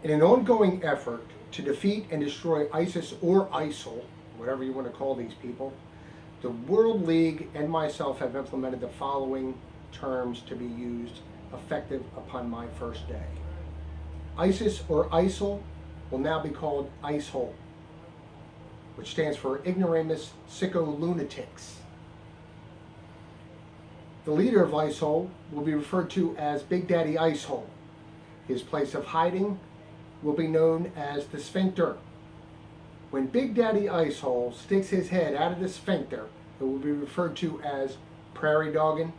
In an ongoing effort to defeat and destroy ISIS or ISIL, whatever you want to call these people, the World League and myself have implemented the following terms to be used effective upon my first day. ISIS or ISIL will now be called ISIL, which stands for Ignoramus Sicko Lunatics. The leader of ISIL will be referred to as Big Daddy ISIL. His place of hiding will be known as the sphincter. When Big Daddy ISIL sticks his head out of the sphincter, it will be referred to as prairie dogging,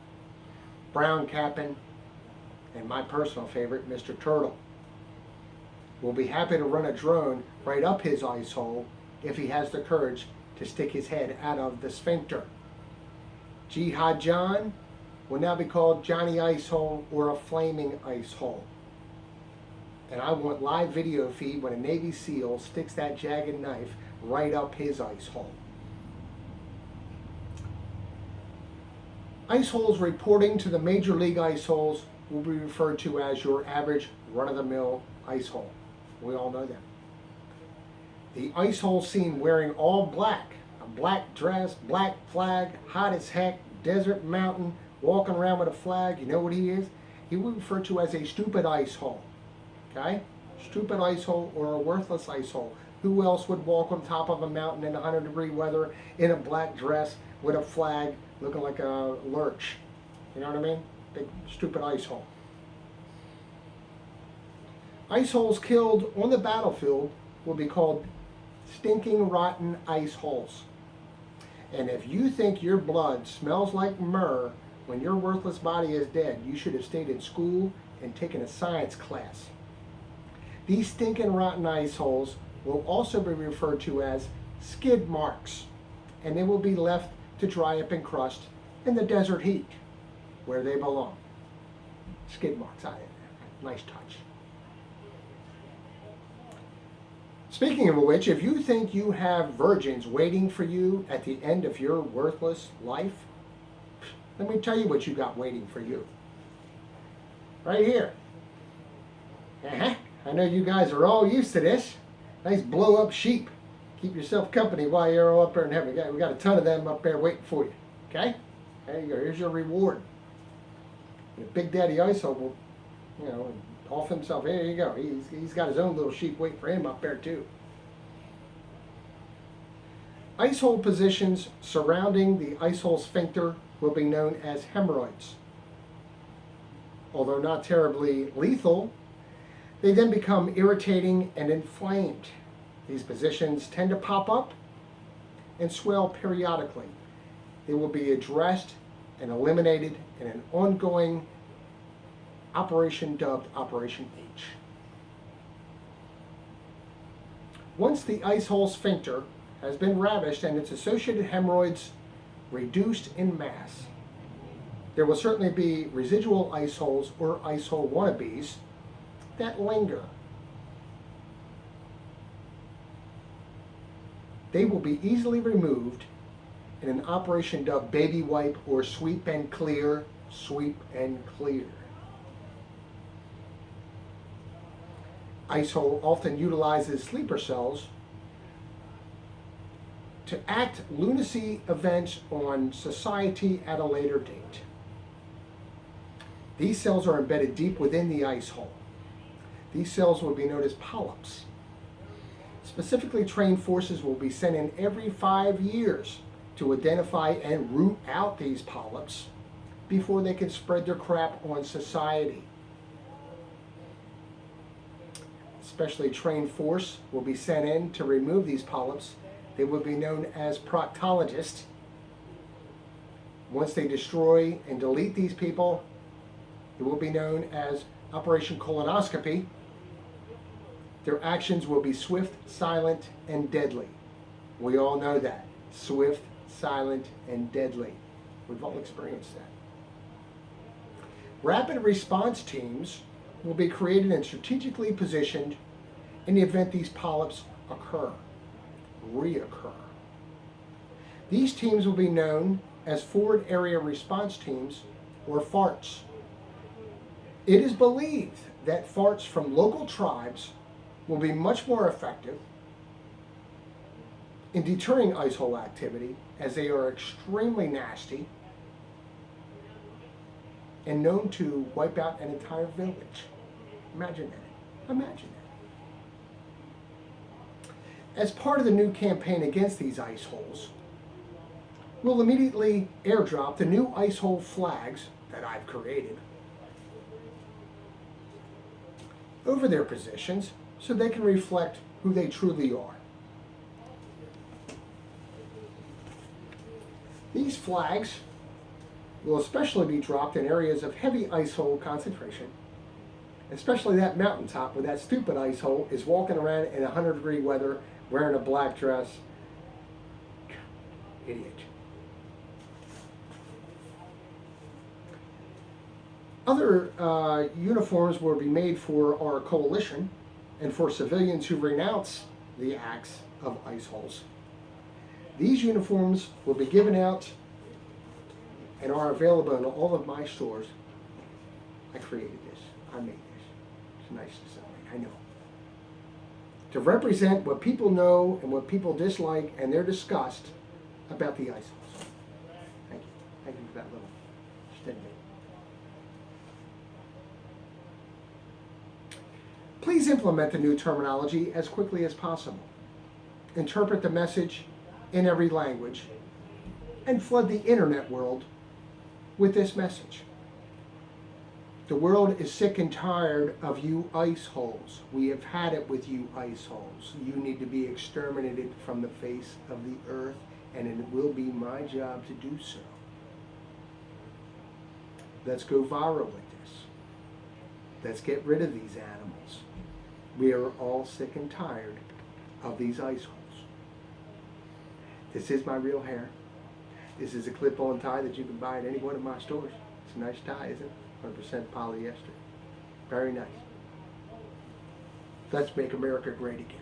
brown capping, and my personal favorite, Mr. Turtle. We'll be happy to run a drone right up his ice hole if he has the courage to stick his head out of the sphincter. Jihad John will now be called Johnny Icehole or a Flaming Icehole. And I want live video feed when a Navy SEAL sticks that jagged knife right up his ice hole. Ice holes reporting to the Major League ice holes will be referred to as your average run-of-the-mill ice hole. We all know that. The ice hole seen wearing all black, a black dress, black flag, hot as heck, desert mountain, walking around with a flag, you know what he is? He will be referred to as a stupid ice hole. Okay? Stupid ice hole or a worthless ice hole. Who else would walk on top of a mountain in 100-degree weather in a black dress with a flag looking like a lurch? You know what I mean? Big stupid ice hole. Ice holes killed on the battlefield will be called stinking rotten ice holes. And if you think your blood smells like myrrh when your worthless body is dead, you should have stayed in school and taken a science class. These stinking rotten ice holes will also be referred to as skid marks, and they will be left to dry up and crust in the desert heat where they belong. Skid marks, nice touch. Speaking of which, if you think you have virgins waiting for you at the end of your worthless life, let me tell you what you got waiting for you. Right here. I know you guys are all used to this. Nice blow up sheep. Keep yourself company while you're all up there in heaven. We got a ton of them up there waiting for you. Okay? There you go. Here's your reward. And Big Daddy Icehoe will, off himself. Here you go. He's got his own little sheep waiting for him up there too. Ice hole positions surrounding the ice hole sphincter will be known as hemorrhoids. Although not terribly lethal, they then become irritating and inflamed. These positions tend to pop up and swell periodically. They will be addressed and eliminated in an ongoing operation dubbed Operation H. Once the ice hole sphincter has been ravished and its associated hemorrhoids reduced in mass, there will certainly be residual ice holes or ice hole wannabes that linger. They will be easily removed in an operation dubbed baby wipe or sweep and clear, sweep and clear. Ice hole often utilizes sleeper cells to act lunacy events on society at a later date. These cells are embedded deep within the ice hole. These cells will be known as polyps. Specifically trained forces will be sent in every 5 years to identify and root out these polyps before they can spread their crap on society. Specially trained force will be sent in to remove these polyps. They will be known as proctologists. Once they destroy and delete these people, it will be known as Operation Colonoscopy. Their actions will be swift, silent, and deadly. We all know that. Swift, silent, and deadly. We've all experienced that. Rapid response teams will be created and strategically positioned in the event these polyps reoccur. These teams will be known as Forward Area Response Teams, or FARTs. It is believed that FARTs from local tribes will be much more effective in deterring ice hole activity, as they are extremely nasty and known to wipe out an entire village. Imagine that. Imagine that. As part of the new campaign against these ice holes, we'll immediately airdrop the new ice hole flags that I've created over their positions so they can reflect who they truly are. These flags will especially be dropped in areas of heavy ice hole concentration, especially that mountaintop where that stupid ice hole is walking around in 100-degree weather wearing a black dress. Idiot. Other uniforms will be made for our coalition and for civilians who renounce the acts of ice holes. These uniforms will be given out and are available in all of my stores. I created this. I made this. It's nice design, I know. To represent what people know and what people dislike and their disgust about the ice holes. Thank you. Thank you for that little statement. Please implement the new terminology as quickly as possible. Interpret the message in every language and flood the internet world with this message. The world is sick and tired of you ice holes. We have had it with you ice holes. You need to be exterminated from the face of the earth, and it will be my job to do so. Let's go viral with this. Let's get rid of these animals. We are all sick and tired of these ice holes. This is my real hair. This is a clip-on tie that you can buy at any one of my stores. It's a nice tie, isn't it? 100% polyester. Very nice. Let's make America great again.